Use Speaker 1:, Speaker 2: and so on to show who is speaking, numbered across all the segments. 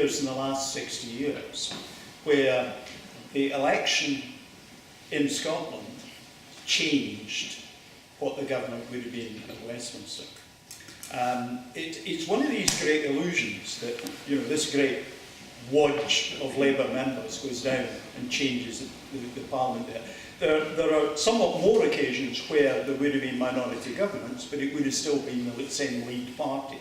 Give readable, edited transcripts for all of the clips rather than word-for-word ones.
Speaker 1: years in the last 60 years where the election in Scotland changed what the government would have been at Westminster. It's one of these great illusions that, you know, this great wodge of Labour members goes down and changes the Parliament there. There are somewhat more occasions where there would have been minority governments, but it would have still been the same lead party.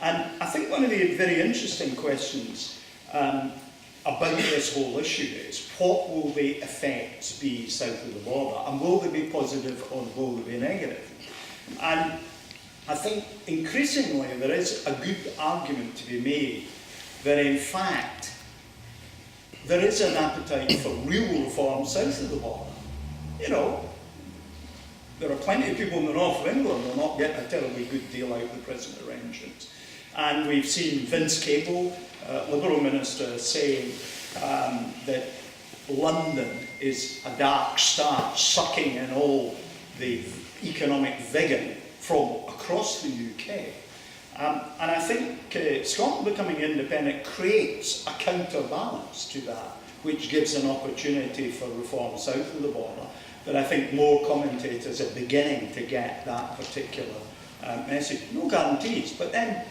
Speaker 1: And I think one of the very interesting questions about this whole issue is, what will the effects be south of the border? And will they be positive or will they be negative? And I think increasingly there is a good argument to be made that in fact there is an appetite for real reform south of the border. You know, there are plenty of people in the north of England who are not getting a terribly good deal out of the present arrangements. And we've seen Vince Cable, Liberal Minister, saying that London is a dark star sucking in all the economic vigour from across the UK. And I think Scotland becoming independent creates a counterbalance to that, which gives an opportunity for reform south of the border, that I think more commentators are beginning to get that particular message. No guarantees, but then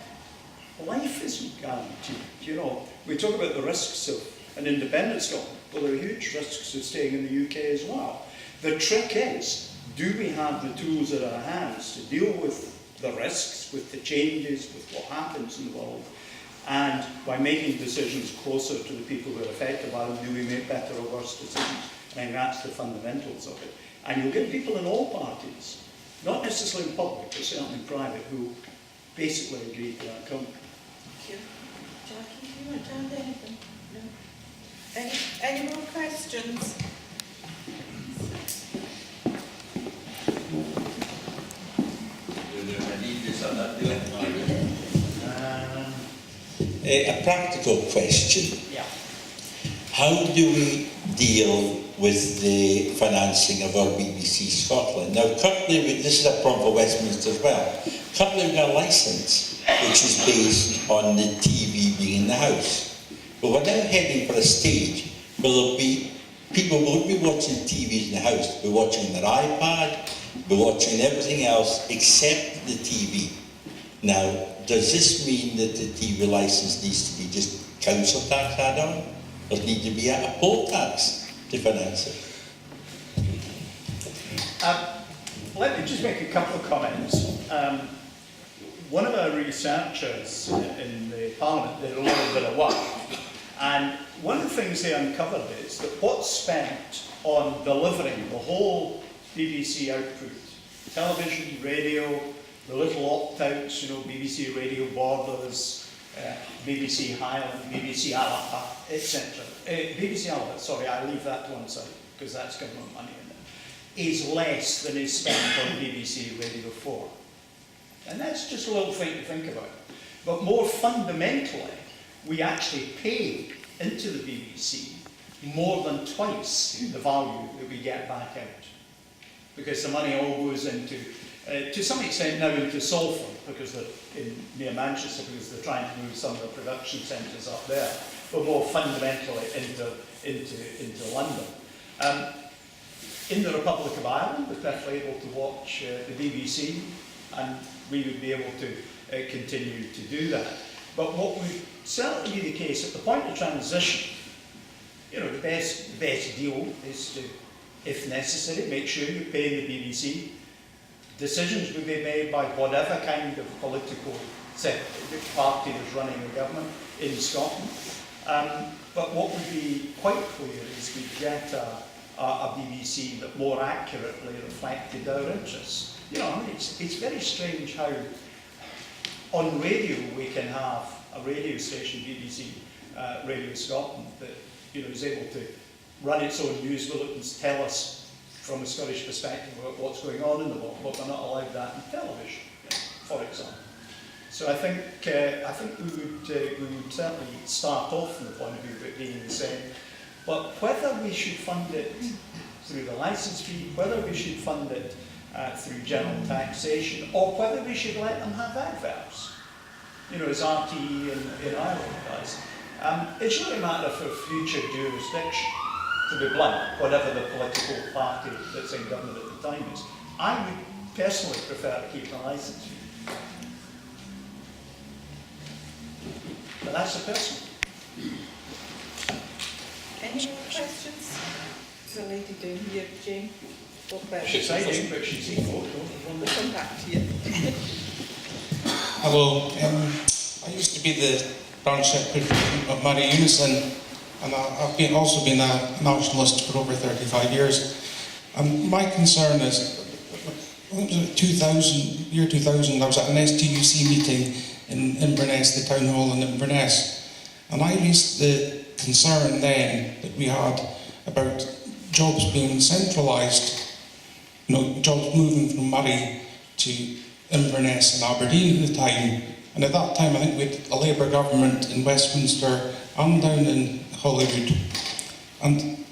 Speaker 1: life isn't guaranteed. You know, we talk about the risks of an independent Scotland. Well, there are huge risks of staying in the UK as well. The trick is, do we have the tools at our hands to deal with the risks, with the changes, with what happens in the world, and by making decisions closer to the people who are affected by them, do we make better or worse decisions? I think that's the fundamentals of it. And you'll get people in all parties, not necessarily in public, but certainly in private, who basically agree to that comment.
Speaker 2: Thank you. Jackie, do you want to add anything? No? Any more questions?
Speaker 3: A practical question.
Speaker 1: Yeah.
Speaker 3: How do we deal with the financing of our BBC Scotland? Now, currently, this is a problem for Westminster as well. Currently, we've got a licence which is based on the TV being in the house. But we're now heading for a stage where there'll be people won't be watching TVs in the house. They'll be watching their iPad, they'll be watching everything else except the TV. Now, does this mean that the TV licence needs to be just council tax add-on? Does it need to be a poll tax to finance it?
Speaker 1: Let me just make a couple of comments. One of our researchers in the Parliament did a little bit of work, and one of the things they uncovered is that what's spent on delivering the whole BBC output, television, radio, the little opt-outs, you know, BBC Radio Borders, BBC Highland, BBC Alpha, etc. BBC Alpha, sorry, I leave that to one side, because that's government money in it, is less than is spent on BBC Radio 4. And that's just a little thing to think about. But more fundamentally, we actually pay into the BBC more than twice the value that we get back out. Because the money all goes into, to some extent now into Salford, because they're near Manchester, because they're trying to move some of the production centres up there, but more fundamentally into London. In the Republic of Ireland, we're perfectly able to watch the BBC, and we would be able to continue to do that. But what would certainly be the case at the point of transition, you know, the best deal is to, if necessary, make sure you pay the BBC. Decisions will be made by whatever kind of political party is running the government in Scotland. But what would be quite clear is we get a BBC that more accurately reflected our interests. You know, I mean, it's very strange how on radio we can have a radio station, BBC Radio Scotland, that, you know, is able to run its own news bulletins, tell us from a Scottish perspective about what's going on in the world, but we're not allowed that in television, for example. So I think we would certainly start off from the point of view of it being the same. But whether we should fund it through the licence fee, whether we should fund it through general taxation, or whether we should let them have adverts, you know, as RTE in Ireland does, It's really a matter for future jurisdiction, to be blunt, whatever the political party that's in government at the time is. I would personally prefer to keep the licence fee. But that's a personal.
Speaker 2: Any more questions? There's a lady down here, Jane.
Speaker 1: She's exciting, but she's evil.
Speaker 2: We'll come back to you.
Speaker 4: Hello, I used to be the branch secretary of Moray Unison, and I've also been a nationalist for over 35 years. And my concern is, when was it, 2000, I was at an STUC meeting in Inverness, the town hall in Inverness, and I raised the concern then that we had about jobs being centralised, jobs moving from Moray to Inverness and Aberdeen at the time. And at that time, I think we had a Labour government in Westminster and down in Holyrood. And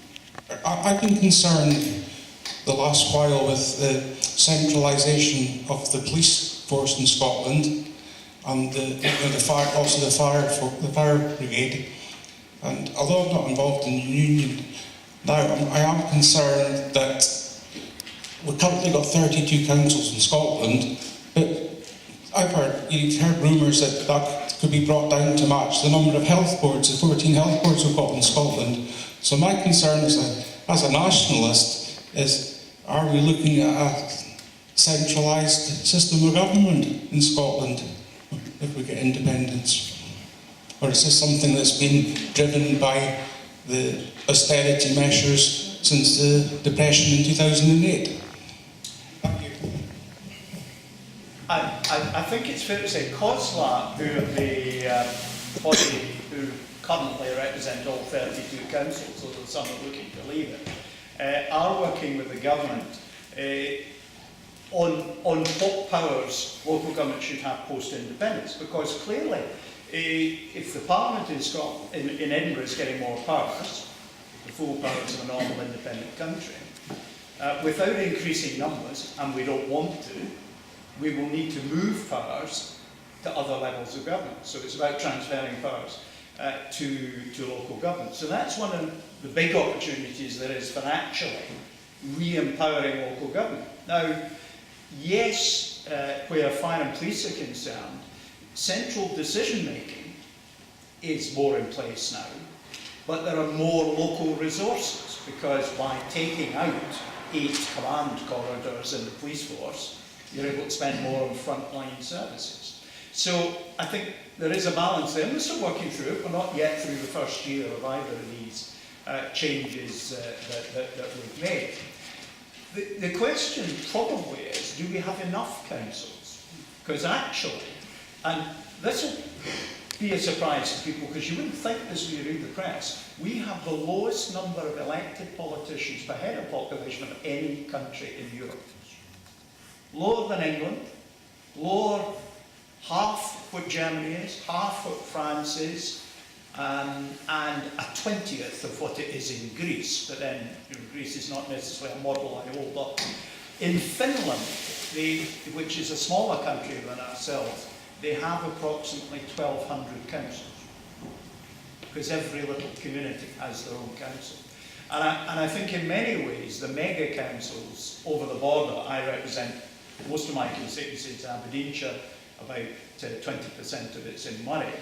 Speaker 4: I've been concerned the last while with the centralisation of the police force in Scotland and also the fire brigade. And although I'm not involved in the union now, I am concerned that we've currently got 32 councils in Scotland, but you've heard rumours that that could be brought down to match the number of health boards, the 14 health boards we've got in Scotland. So my concern as a nationalist is, are we looking at a centralised system of government in Scotland if we get independence? Or is this something that's been driven by the austerity measures since the Depression in 2008?
Speaker 1: I think it's fair to say COSLA, who are the body who currently represent all 32 councils, so there's some are looking to leave it, are working with the government on what powers local government should have post-independence. Because clearly, if the Parliament in Scotland, in Edinburgh is getting more powers, the full powers of a normal independent country, without increasing numbers, and we don't want to, we will need to move powers to other levels of government. So it's about transferring powers to local government. So that's one of the big opportunities there is for actually re-empowering local government. Now, yes, where fire and police are concerned, central decision-making is more in place now, but there are more local resources, because by taking out 8 command corridors in the police force, you're able to spend more on frontline services. So I think there is a balance there, and we're still working through it. We're not yet through the first year of either of these changes that we've made. The question probably is, do we have enough councils? Because actually, and this will be a surprise to people, because you wouldn't think this when you read the press, we have the lowest number of elected politicians per head of population of any country in Europe. Lower than England, lower, half what Germany is, half what France is, and a 20th of what it is in Greece. But then Greece is not necessarily a model I hold up. In Finland, which is a smaller country than ourselves, they have approximately 1,200 councils, because every little community has their own council. And I think in many ways, the mega councils over the border, I represent most of my constituency is Aberdeenshire, about 20% of it's in Moray.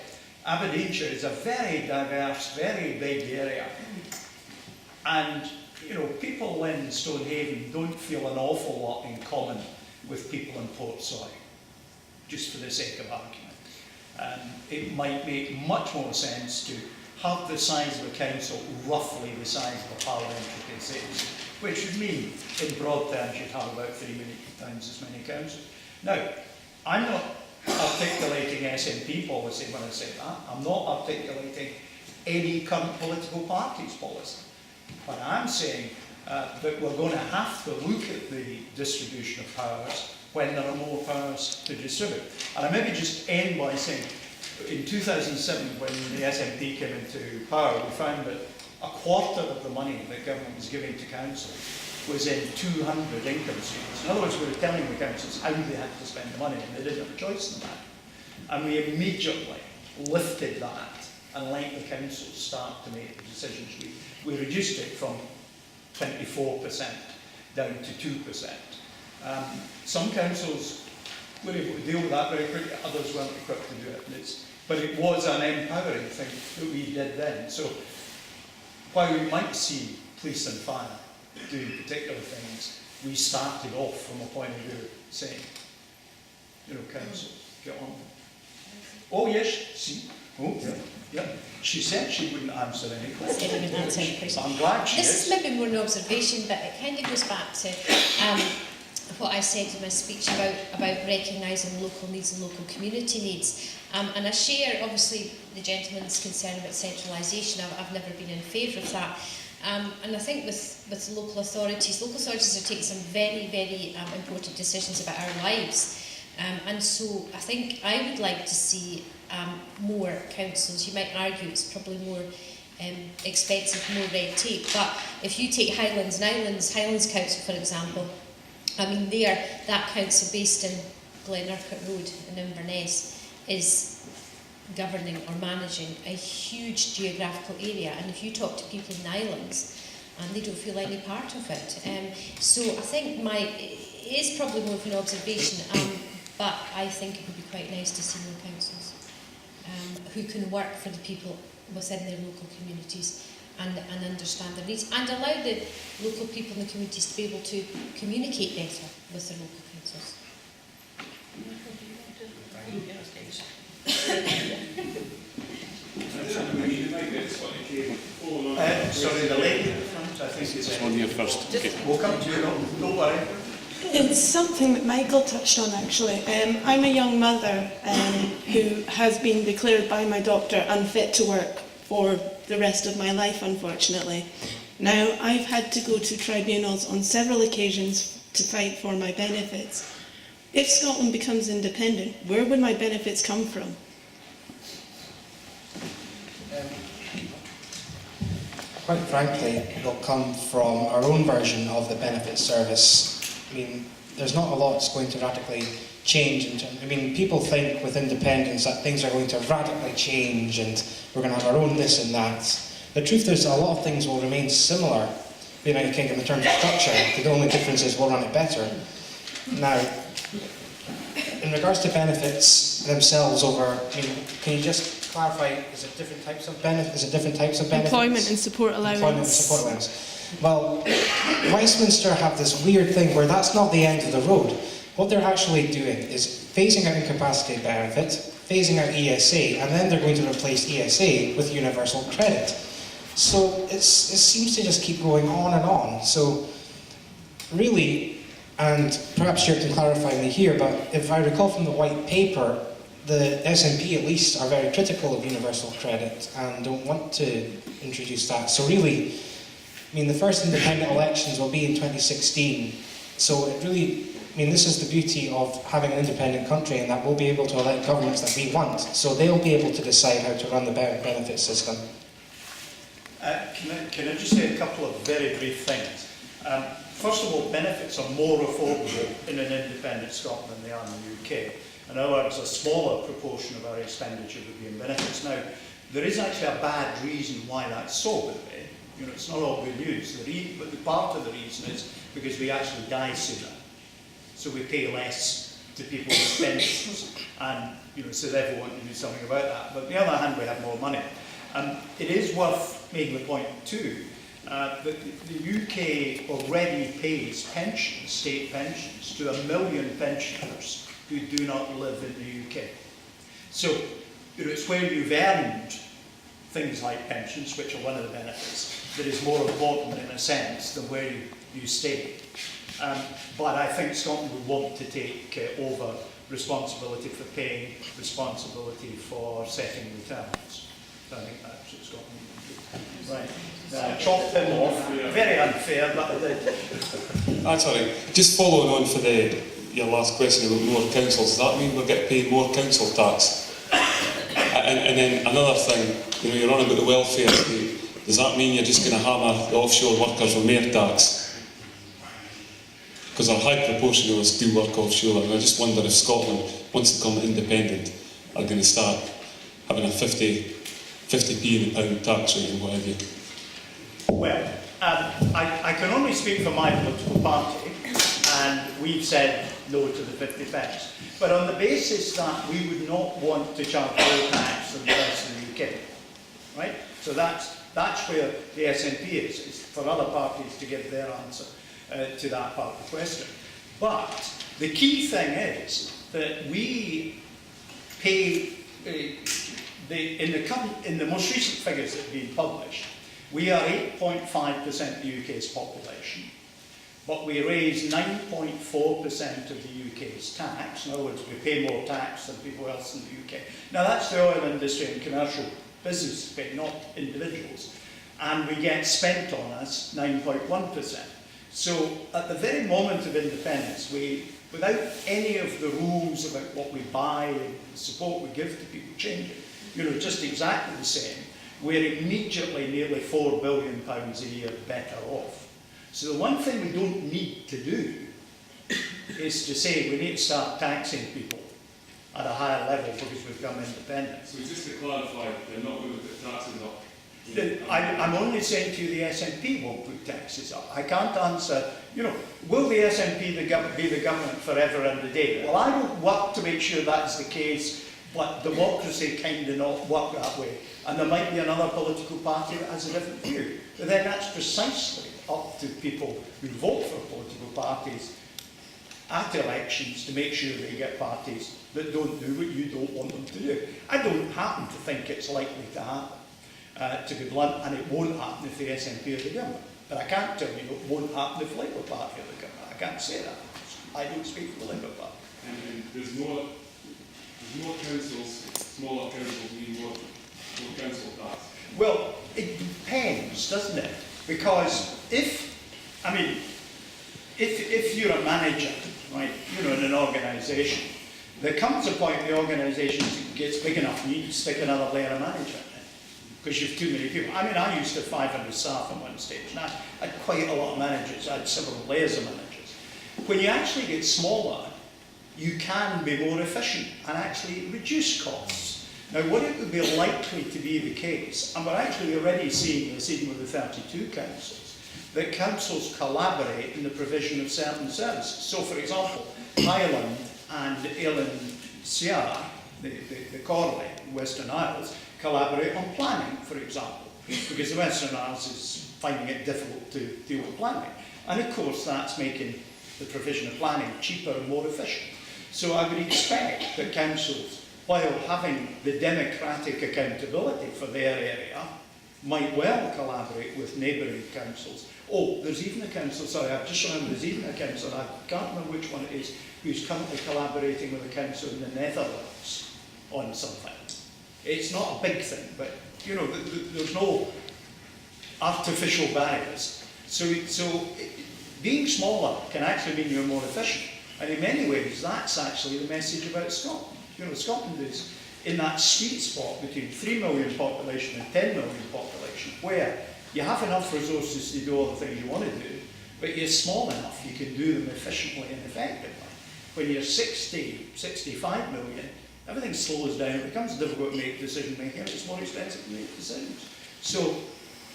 Speaker 1: Aberdeenshire is a very diverse, very big area. And, people in Stonehaven don't feel an awful lot in common with people in Portsoy, just for the sake of argument. It might make much more sense to have the size of a council roughly the size of a parliamentary constituency, which would mean, in broad terms, you'd have about 3 times as many councils. Now, I'm not articulating SNP policy when I say that. I'm not articulating any current political party's policy. But I'm saying that we're going to have to look at the distribution of powers when there are more powers to distribute. And I maybe just end by saying, in 2007, when the SNP came into power, we found that a quarter of the money that government was giving to council was in 200 income streams. In other words, we were telling the councils how they had to spend the money, and they didn't have a choice in that. And we immediately lifted that and let the councils start to make the decisions. We reduced it from 24% down to 2%. Some councils were able to deal with that very quickly, others weren't equipped to do it. But it was an empowering thing that we did then. So while we might see police and fire doing particular things, we started off from a point of view saying, you know, council, get on. Oh yes, see, oh yeah, yeah. She said she wouldn't answer any questions.
Speaker 5: Said I wouldn't answer any questions.
Speaker 1: I'm glad she
Speaker 5: This
Speaker 1: is.
Speaker 5: is maybe more an observation, but it kind of goes back to what I said in my speech about recognising local needs and local community needs. And I share, obviously, the gentleman's concern about centralisation. I've never been in favour of that. And I think with local authorities are taking some very, very important decisions about our lives. And so I think I would like to see more councils. You might argue it's probably more expensive, more red tape, but if you take Highlands Council, for example, I mean, that council based in Glenurquhart Road in Inverness is governing or managing a huge geographical area, and if you talk to people in the islands, and they don't feel any part of it. So I think it is probably more of an observation, but I think it would be quite nice to see more councils who can work for the people within their local communities and understand their needs, and allow the local people in the communities to be able to communicate better with their local councils.
Speaker 1: Sorry, the lady at the front, I think is
Speaker 6: This one here first. Okay.
Speaker 1: We'll come to you, don't worry.
Speaker 7: It's something that Michael touched on, actually. I'm a young mother who has been declared by my doctor unfit to work for the rest of my life, unfortunately. Now, I've had to go to tribunals on several occasions to fight for my benefits. If Scotland becomes independent, where would my benefits come from?
Speaker 8: Quite frankly, it'll come from our own version of the benefit service. I mean, there's not a lot that's going to radically change. People think with independence that things are going to radically change and we're going to have our own this and that. The truth is a lot of things will remain similar in the United Kingdom in terms of structure. The only difference is we'll run it better. Now, in regards to benefits themselves can you just clarify, is it different types of benefits?
Speaker 7: Employment and support allowance.
Speaker 8: Employment and support allowance. Well, Westminster have this weird thing where that's not the end of the road. What they're actually doing is phasing out incapacity benefit, phasing out ESA, and then they're going to replace ESA with universal credit. So it seems to just keep going on and on. So really, and perhaps Stuart can clarify me here, but if I recall from the white paper, the SNP at least are very critical of universal credit and don't want to introduce that. So really, the first independent elections will be in 2016. So it really, this is the beauty of having an independent country, and that we'll be able to elect governments that we want. So they'll be able to decide how to run the benefit system.
Speaker 1: Can I just say a couple of very brief things? First of all, benefits are more affordable in an independent Scotland than they are in the UK. In other words, a smaller proportion of our expenditure would be in benefits. Now, there is actually a bad reason why that's so, by the way. It's not all good news. But the part of the reason is because we actually die sooner. So we pay less to people with pensions, and so therefore want to do something about that. But on the other hand, we have more money. It is worth making the point too that the UK already pays pensions, state pensions, to 1 million pensioners who do not live in the UK. So it's where you've earned things like pensions, which are one of the benefits, that is more important in a sense than where you stay. But I think Scotland would want to take over responsibility for paying, responsibility for setting returns. So I think that's what Scotland would do. Right. Chopped him off. Very unfair, but I did.
Speaker 6: That's all right. Just following on for your last question about more councils, does that mean we'll get paid more council tax? And then another thing, you're on about the welfare state. Does that mean you're just going to hammer the offshore workers with more tax? Because a high proportion of us do work offshore, and I just wonder if Scotland, once they become independent, are going to start having a 50 50p in the pound tax rate and whatever.
Speaker 1: Well, I can only speak for my political party, and we've said no to the 50 pence. But on the basis that we would not want to charge more tax than the rest of the UK, right? So that's where the SNP is for other parties to give their answer to that part of the question. But the key thing is that we pay, in the most recent figures that have been published, we are 8.5% of the UK's population, but we raise 9.4% of the UK's tax. In other words, we pay more tax than people else in the UK. Now that's the oil industry and commercial business pay, not individuals. And we get spent on us 9.1%. So at the very moment of independence, without any of the rules about what we buy and the support we give to people changing, just exactly the same, we're immediately nearly £4 billion a year better off. So the one thing we don't need to do is to say we need to start taxing people at a higher level because we've become independent.
Speaker 6: So just to clarify, they're not going to put taxes up?
Speaker 1: I'm only saying to you the SNP won't put taxes up. I can't answer, will the SNP be the government forever and a day? Well, I will work to make sure that's the case, but democracy kind of not work that way. And there might be another political party that has a different view. But then that's precisely up to people who vote for political parties at elections to make sure they get parties that don't do what you don't want them to do. I don't happen to think it's likely to happen. To be blunt, and it won't happen if the SNP are the government. But I can't tell you it won't happen if the Labour Party are the government. I can't say that. I don't speak for the Labour Party.
Speaker 6: And there's more councils, smaller councils need more council tax.
Speaker 1: Well, it depends, doesn't it? Because if you're a manager, right, in an organisation, there comes a point the organisation gets big enough, you need to stick another layer of manager. Because you've too many people. I used to have 500 staff at one stage, and I had quite a lot of managers. I had several layers of managers. When you actually get smaller, you can be more efficient and actually reduce costs. Now, what it would be likely to be the case, and we're actually already seeing this even with the 32 councils, that councils collaborate in the provision of certain services. So, for example, Highland and Sear, the Corley, Western Isles, collaborate on planning, for example, because the Western Isles is finding it difficult to deal with planning. And of course, that's making the provision of planning cheaper and more efficient. So I would expect that councils, while having the democratic accountability for their area, might well collaborate with neighbouring councils. Oh, there's even a council, sorry, I've just remembered, there's even a council, I can't remember which one it is, who's currently collaborating with a council in the Netherlands on something. It's not a big thing, but there's no artificial barriers. So being smaller can actually mean you're more efficient. And in many ways, that's actually the message about Scotland. Scotland is in that sweet spot between 3 million population and 10 million population, where you have enough resources to do all the things you want to do, but you're small enough you can do them efficiently and effectively. When you're 60, 65 million, everything slows down, it becomes difficult to make decision making, and it's more expensive to make decisions. So,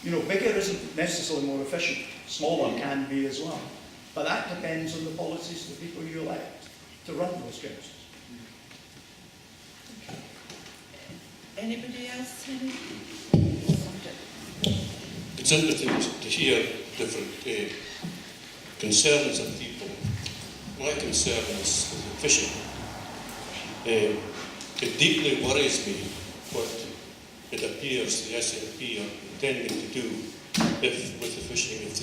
Speaker 1: bigger isn't necessarily more efficient, smaller can be as well. But that depends on the policies of the people you elect to run those councils.
Speaker 2: Anybody else?
Speaker 9: It's interesting to hear different concerns of people. My concern is fishing. It deeply worries me what it appears the SNP are intending to do with the fishing if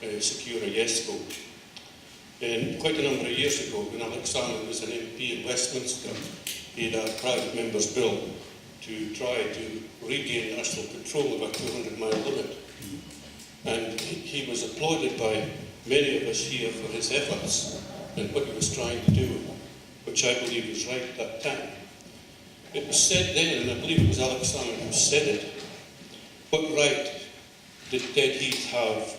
Speaker 9: they secure a yes vote. Quite a number of years ago, when Alexander was an MP in Westminster, he had a private member's bill to try to regain national control of a 200-mile limit. And he was applauded by many of us here for his efforts and what he was trying to do, which I believe was right at that time. It was said then, and I believe it was Alexander who said it, what right did Dead Heath have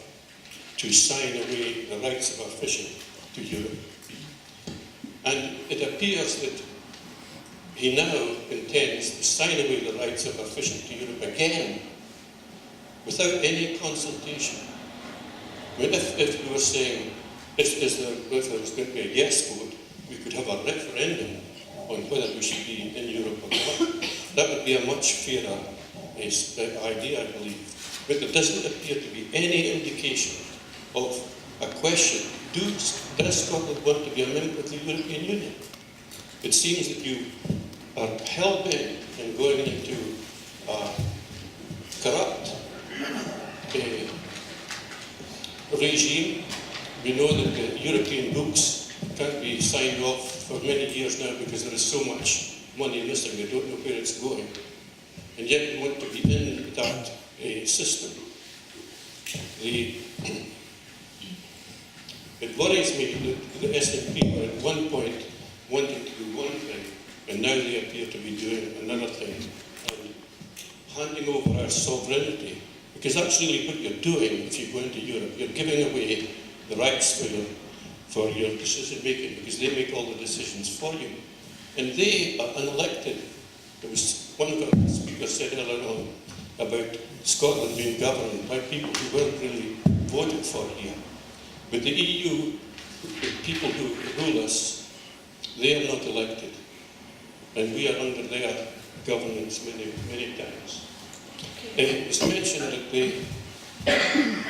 Speaker 9: to sign away the rights of our fishing to Europe? And it appears that he now intends to sign away the rights of our fishing to Europe again, without any consultation. I mean, if we were saying, if there was going to be a yes vote, we could have a referendum on whether we should be in Europe or not. That would be a much fairer idea, I believe. But there doesn't appear to be any indication of a question, does Scotland want to be a member of the European Union? It seems that you are hell-bent in going into a corrupt regime. We know that the European books can't be signed off for many years now because there is so much money missing, we don't know where it's going. And yet we want to be in that system. It worries me that the SNP were at one point wanting to do one thing, and now they appear to be doing another thing, and handing over our sovereignty. Because that's really what you're doing if you go into Europe. You're giving away the rights for your decision making, because they make all the decisions for you. And they are unelected. There was one of the speakers said earlier on about Scotland being governed by people who weren't really voted for here. But the EU, the people who rule us, they are not elected. And we are under their governance many, many times. It was mentioned that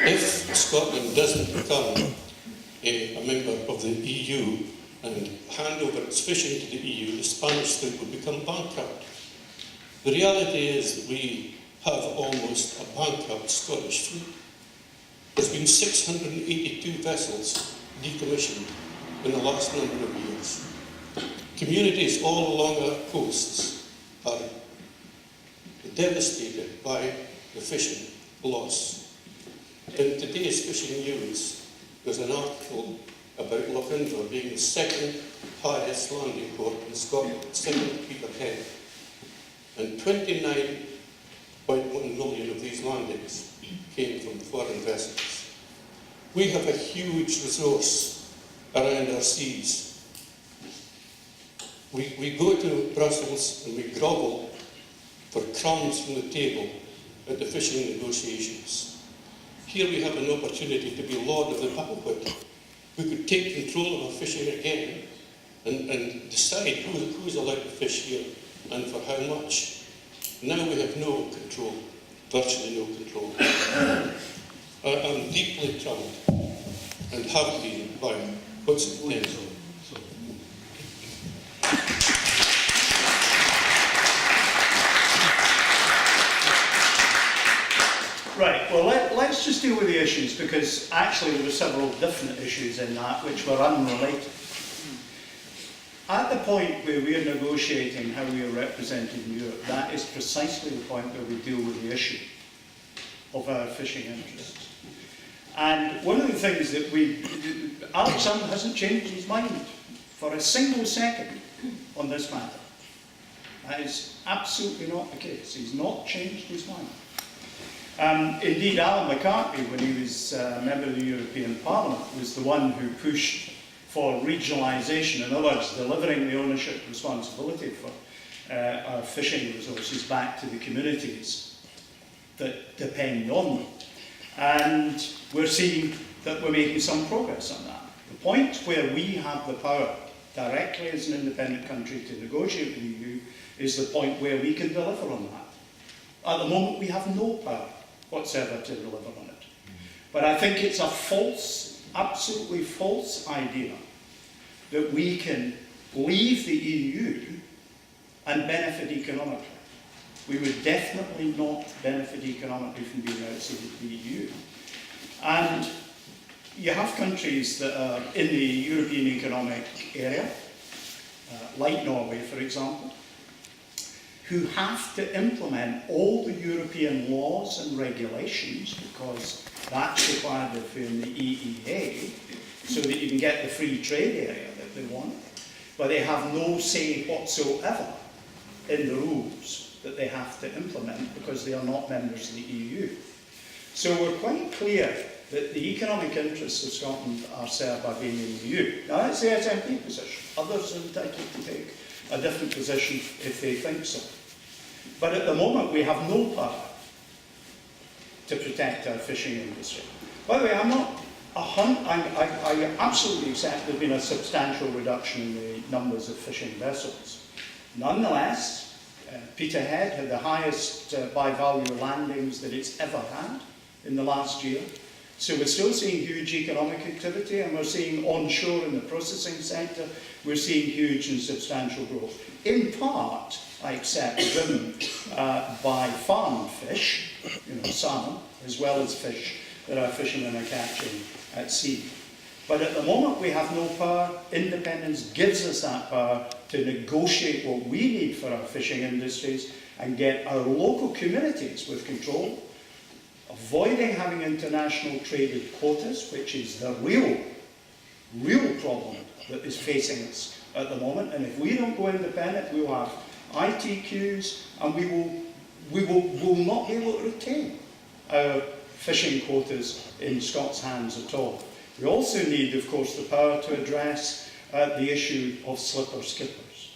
Speaker 9: if Scotland doesn't become a member of the EU and hand over its fishing to the EU, the Spanish fleet will become bankrupt. The reality is that we have almost a bankrupt Scottish fleet. There's been 682 vessels decommissioned in the last number of years. Communities all along our coasts are devastated by the fishing loss. In today's fishing news, there's an article about Lochindra being the second highest landing port in Scotland, second to Peterhead. And 29.1 million of these landings came from foreign vessels. We have a huge resource around our seas. We go to Brussels and we grovel for crumbs from the table at the fishing negotiations. Here we have an opportunity to be lord of the banquet. We could take control of our fishing again and decide who's allowed to fish here and for how much. Now we have no control, virtually no control. I'm deeply troubled and have been by what's intended.
Speaker 1: Right, well let's just deal with the issues, because actually there were several different issues in that which were unrelated. At the point where we are negotiating how we are represented in Europe, that is precisely the point where we deal with the issue of our fishing interests. And one of the things that Alexander hasn't changed his mind for a single second on this matter. That is absolutely not the case. He's not changed his mind. Indeed, Alan McCartney, when he was a member of the European Parliament, was the one who pushed for regionalisation, in other words, delivering the ownership responsibility for our fishing resources back to the communities that depend on them. And we're seeing that we're making some progress on that. The point where we have the power directly as an independent country to negotiate with the EU is the point where we can deliver on that. At the moment, we have no power whatsoever to deliver on it. But I think it's a false, absolutely false idea that we can leave the EU and benefit economically. We would definitely not benefit economically from being outside the EU. And you have countries that are in the European Economic Area, like Norway, for example, who have to implement all the European laws and regulations, because that's required within the EEA, so that you can get the free trade area that they want. But they have no say whatsoever in the rules that they have to implement, because they are not members of the EU. So we're quite clear that the economic interests of Scotland are served by being in the EU. Now that's the SNP position. Others are entitled to take a different position if they think so. But at the moment, we have no power to protect our fishing industry. By the way, I absolutely accept there's been a substantial reduction in the numbers of fishing vessels. Nonetheless, Peterhead had the highest by value landings that it's ever had in the last year. So we're still seeing huge economic activity, and we're seeing onshore in the processing sector, we're seeing huge and substantial growth. In part, I accept, driven by farmed fish, salmon, as well as fish that our fishermen are catching at sea. But at the moment we have no power. Independence gives us that power to negotiate what we need for our fishing industries and get our local communities with control, avoiding having international traded quotas, which is the real problem that is facing us at the moment. And if we don't go independent, we will have ITQs, and we will not be able to retain our fishing quotas in Scots' hands at all. We also need, of course, the power to address the issue of slipper skippers,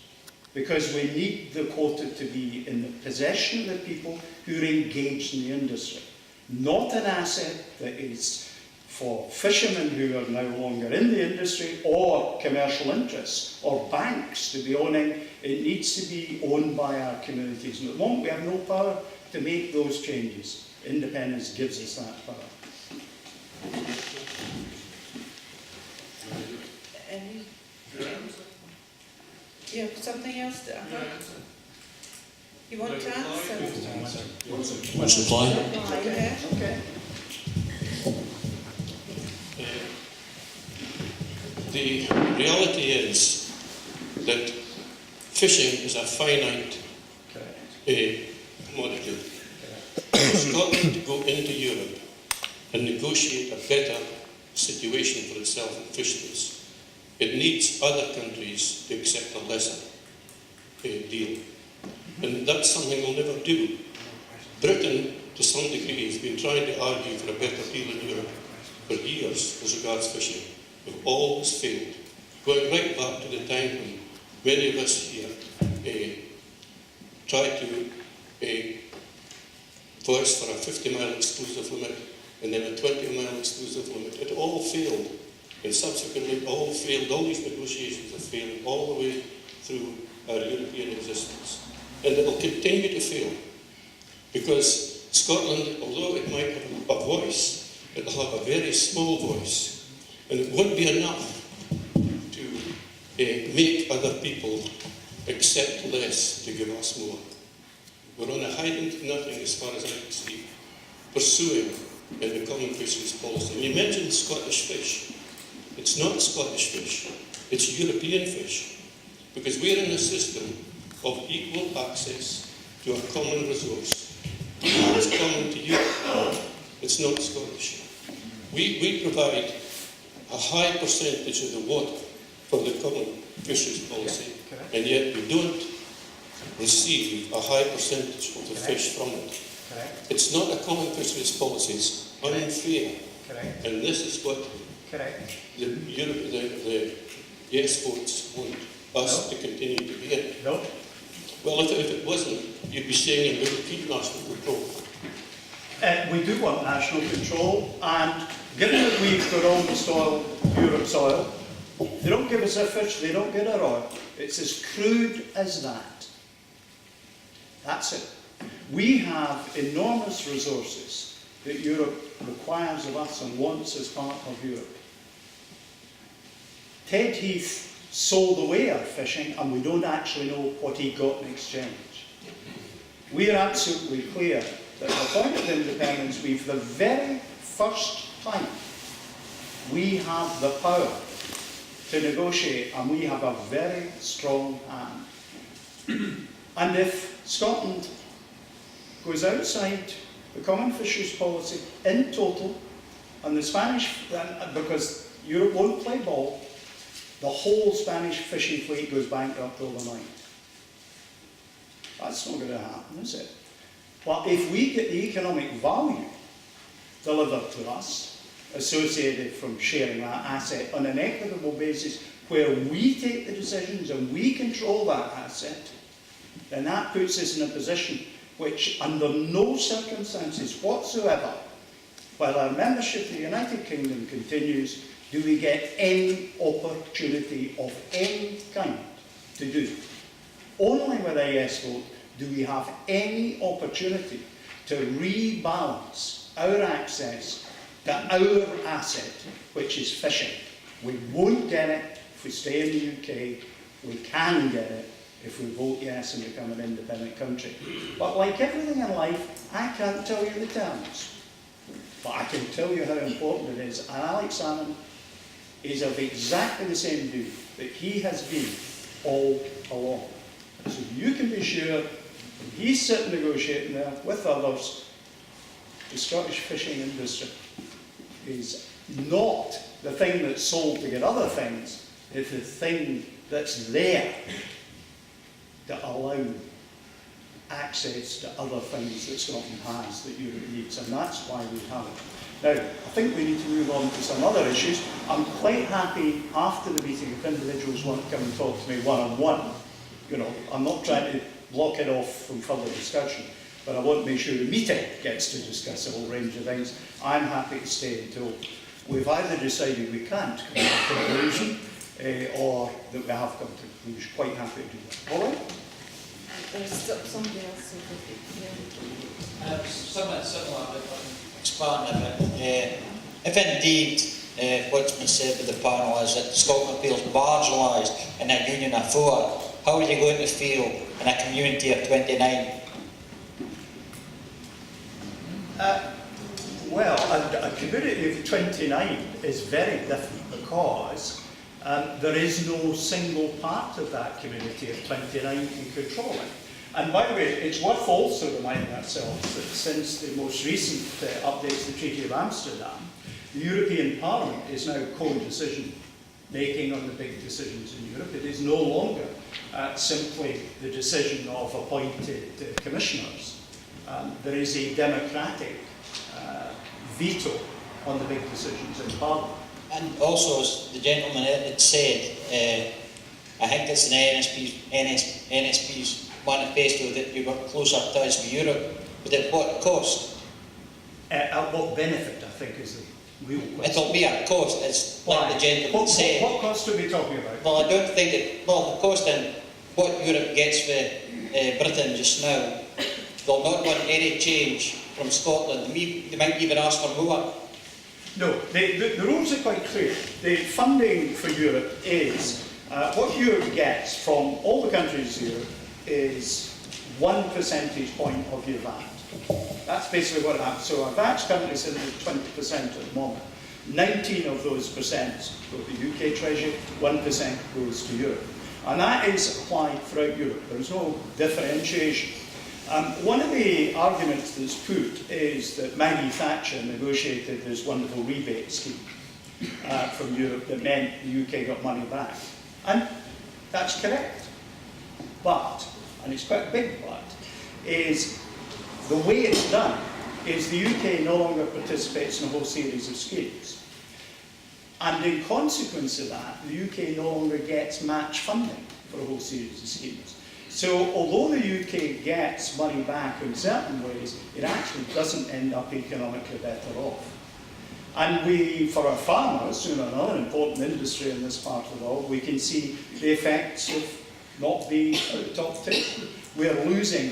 Speaker 1: because we need the quota to be in the possession of the people who are engaged in the industry, not an asset that is for fishermen who are no longer in the industry, or commercial interests, or banks to be owning. It needs to be owned by our communities. And at the moment we have no power to make those changes. Independence gives us that power.
Speaker 2: Any? You have something else to add? You want to answer?
Speaker 9: What's the reply?
Speaker 2: Okay.
Speaker 1: Okay.
Speaker 9: The reality is that fishing is a finite commodity. For Scotland to go into Europe and negotiate a better situation for itself in fisheries, it needs other countries to accept a lesser deal. And that's something we'll never do. Britain, to some degree, has been trying to argue for a better deal in Europe for years as regards fishing. We've always failed. Going right back to the time when many of us here tried to voice for a 50-mile exclusive limit and then a 20-mile exclusive limit. It all failed. And subsequently all failed. All these negotiations have failed all the way through our European existence. And it will continue to fail. Because Scotland, although it might have a voice, it will have a very small voice. And it won't be enough to make other people accept less to give us more. We're on a hiding to nothing, as far as I can see, pursuing in the common fisheries policy. And you mentioned Scottish fish. It's not Scottish fish, it's European fish. Because we're in a system of equal access to a common resource. It's common to Europe. It's not Scottish. We provide a high percentage of the water for the common fisheries policy, and yet we don't receive a high percentage of the fish from it. It's not a common fisheries policy, it's unfair. And this is what the exports want us to continue to be in.
Speaker 1: No.
Speaker 9: Well, if it wasn't, you'd be saying we would keep national control.
Speaker 1: We do want national control, and given that we've got almost all Europe's oil, they don't give us our fish, they don't get our oil. It's as crude as that. That's it. We have enormous resources that Europe requires of us and wants as part of Europe. Ted Heath sold away our fishing, and we don't actually know what he got in exchange. We are absolutely clear that at the point of independence, we, for the very first time, we have the power to negotiate, and we have a very strong hand. And if Scotland goes outside the common fisheries policy in total, and the Spanish, because Europe won't play ball, the whole Spanish fishing fleet goes bankrupt overnight. That's not going to happen, is it? But if we get the economic value delivered to us, associated from sharing that asset on an equitable basis where we take the decisions and we control that asset, then that puts us in a position which, under no circumstances whatsoever, while our membership of the United Kingdom continues, do we get any opportunity of any kind to do. Only with a yes vote do we have any opportunity to rebalance our access to our asset, which is fishing. We won't get it if we stay in the UK. We can get it if we vote yes and become an independent country. But like everything in life, I can't tell you the terms. But I can tell you how important it is. And Alex Salmon is of exactly the same view that he has been all along. So you can be sure when he's sitting negotiating there with others, the Scottish fishing industry is not the thing that's sold to get other things, it's the thing that's there to allow access to other things that Scotland has that Europe needs, and that's why we have it. Now, I think we need to move on to some other issues. I'm quite happy after the meeting if individuals want to come and talk to me one-on-one. You know, I'm not trying to block it off from further discussion, but I want to make sure the meeting gets to discuss a whole range of things. I'm happy to stay until we've either decided we can't come to a conclusion or that we have come to a conclusion. Quite happy to do that. All right?
Speaker 2: There's somebody else who would be,
Speaker 10: Somewhat similar, but expand a bit. If indeed what's been said by the panel is that Scotland feels marginalised in a union of 4, how are you going to feel in a community of 29?
Speaker 1: Well, a community of 29 is very different because there is no single part of that community of 29 can control it. And by the way, it's worth also reminding ourselves that since the most recent updates to the Treaty of Amsterdam, the European Parliament is now co-decision making on the big decisions in Europe. It is no longer simply the decision of appointed commissioners. There is a democratic veto on the big decisions in Parliament.
Speaker 10: And also, as the gentleman had said, I think it's in NSP's manifesto that you got closer ties with Europe, but at what cost?
Speaker 1: At what benefit, I think, is the real question.
Speaker 10: It'll be at cost, as like the gentleman said.
Speaker 1: What cost are we talking about?
Speaker 10: Well, I don't think that, well, the cost in what Europe gets for Britain just now, they'll not want any change from Scotland. They might even ask for more.
Speaker 1: No, the rules are quite clear. The funding for Europe is, what Europe gets from all the countries of Europe is 1 percentage point of your VAT. That's basically what happens. So our VAT's currently sitting at 20% at the moment. 19 of those percent go to the UK Treasury, 1% goes to Europe. And that is applied throughout Europe. There's no differentiation. One of the arguments that's put is that Maggie Thatcher negotiated this wonderful rebate scheme from Europe that meant the UK got money back. And that's correct. But, and it's quite a big but, is the way it's done is the UK no longer participates in a whole series of schemes. And in consequence of that, the UK no longer gets match funding for a whole series of schemes. So although the UK gets money back in certain ways, it actually doesn't end up economically better off. And we, for our farmers, you know, another important industry in this part of the world, we can see the effects of not being at the top tip. We are losing